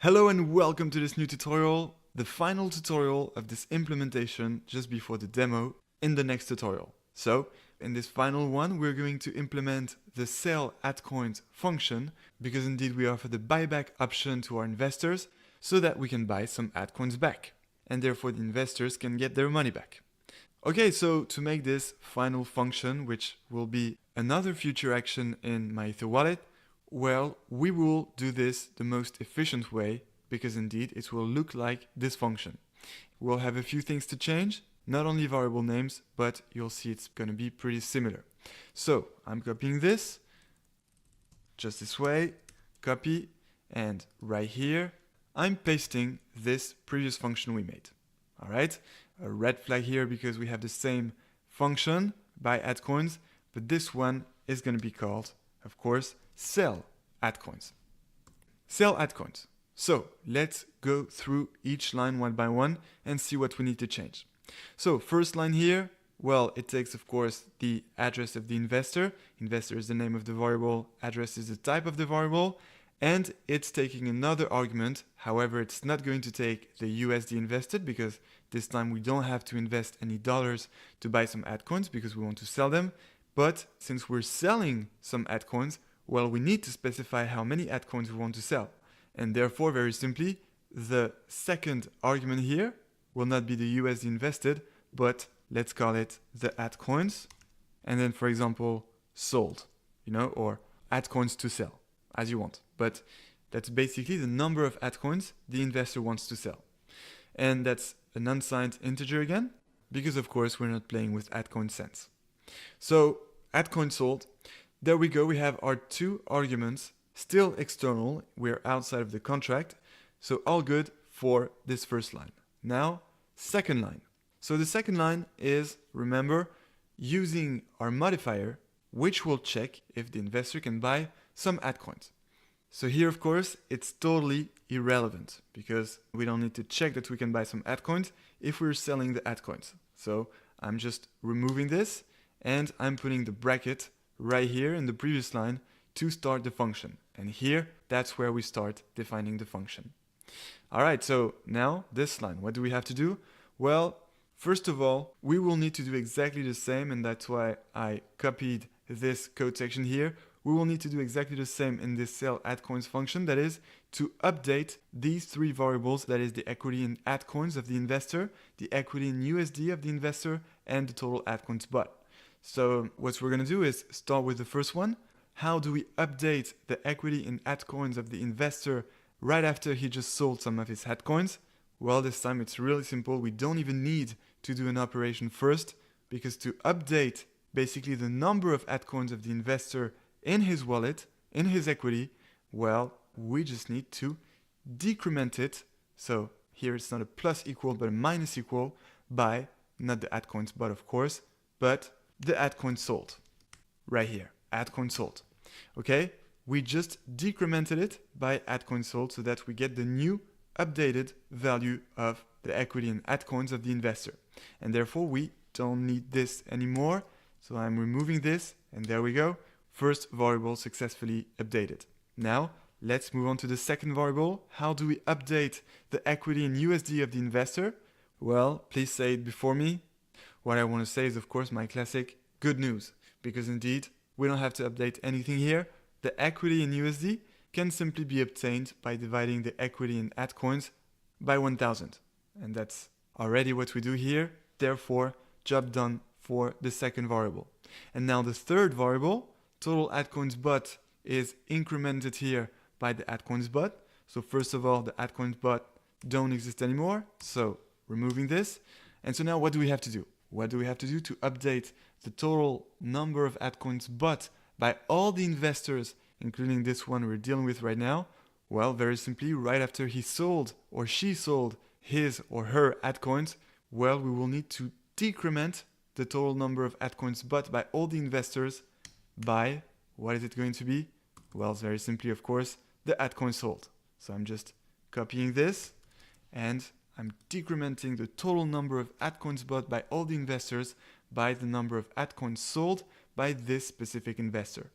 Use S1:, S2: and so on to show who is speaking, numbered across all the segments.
S1: Hello and welcome to this new tutorial, the final tutorial of this implementation just before the demo in the next tutorial. So, in this final one, we're going to implement the sell @coins function because indeed we offer the buyback option to our investors so that we can buy some @coins back and therefore the investors can get their money back. Okay, so to make this final function, which will be another future action in my Ether wallet, well, we will do this the most efficient way because indeed it will look like this function. We'll have a few things to change, not only variable names, but you'll see it's going to be pretty similar. So I'm copying this, just this way, copy, and right here, I'm pasting this previous function we made. All right, a red flag here because we have the same function by @coins, but this one is going to be called, of course, sell @coins. Sell @coins. So let's go through each line one by one and see what we need to change. So first line here, well, it takes, of course, the address of the investor. Investor is the name of the variable, address is the type of the variable, and it's taking another argument. However, it's not going to take the USD invested because this time we don't have to invest any dollars to buy some @coins because we want to sell them. But since we're selling some @coins, well, we need to specify how many @coins we want to sell. And therefore, very simply, the second argument here will not be the USD invested, but let's call it the @coins. And then, for example, sold, or @coins to sell, as you want. But that's basically the number of @coins the investor wants to sell. And that's an unsigned integer again, because of course, we're not playing with @coin cents. So @coin sold, there we go. We have our two arguments still external. We're outside of the contract. So all good for this first line. Now, second line. So the second line is, remember, using our modifier, which will check if the investor can buy some @coins. So here, of course, it's totally irrelevant because we don't need to check that we can buy some @coins if we're selling the @coins. So I'm just removing this and I'm putting the bracket right here in the previous line to start the function. And here, that's where we start defining the function. All right, so now this line, what do we have to do? Well, first of all, we will need to do exactly the same, and that's why I copied this code section here. We will need to do exactly the same in this sell @coins function, that is to update these three variables, that is the equity in @coins of the investor, the equity in USD of the investor, and the total @coins bought. So what we're going to do is start with the first one. How do we update the equity in @coins of the investor right after he just sold some of his @coins? Well, this time it's really simple. We don't even need to do an operation first, because to update basically the number of @coins of the investor in his wallet, in his equity, well, we just need to decrement it. So here it's not a plus equal, but a minus equal by, not the @coins bought, of course, but the @coins sold. Right here, @coins sold. Okay, we just decremented it by @coins sold so that we get the new updated value of the equity in @coins of the investor. And therefore, we don't need this anymore. So I'm removing this, and there we go. First variable successfully updated. Now, let's move on to the second variable. How do we update the equity in USD of the investor? Well, please say it before me. What I want to say is, of course, my classic good news, because indeed, we don't have to update anything here. The equity in USD can simply be obtained by dividing the equity in @coins by 1000. And that's already what we do here. Therefore, job done for the second variable. And now the third variable, total @coins bought, is incremented here by the @coins bought. So first of all, the @coins bought don't exist anymore. So removing this. And so now what do we have to do? What do we have to do to update the total number of @coins bought by all the investors, including this one we're dealing with right now? Well, very simply, right after he sold or she sold his or her @coins, well, we will need to decrement the total number of @coins bought by all the investors by, what is it going to be? Well, very simply, of course, the @coins sold. So I'm just copying this and I'm decrementing the total number of @coins bought by all the investors by the number of @coins sold by this specific investor.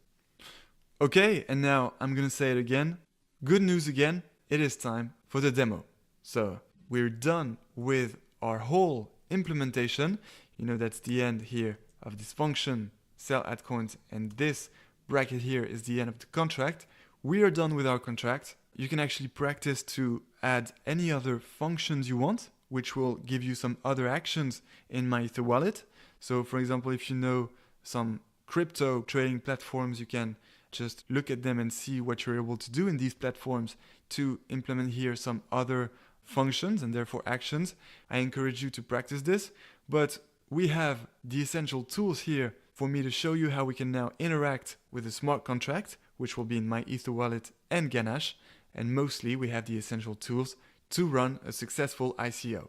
S1: Okay, and now I'm going to say it again. Good news again. It is time for the demo. So we're done with our whole implementation. You know, that's the end here of this function, sell at coins, and this bracket here is the end of the contract. We are done with our contract. You can actually practice to add any other functions you want, which will give you some other actions in MyEtherWallet. So for example, if you know some crypto trading platforms, you can just look at them and see what you're able to do in these platforms to implement here some other functions and therefore actions. I encourage you to practice this, but we have the essential tools here for me to show you how we can now interact with a smart contract, which will be in MyEtherWallet and Ganache, and mostly we have the essential tools to run a successful ICO.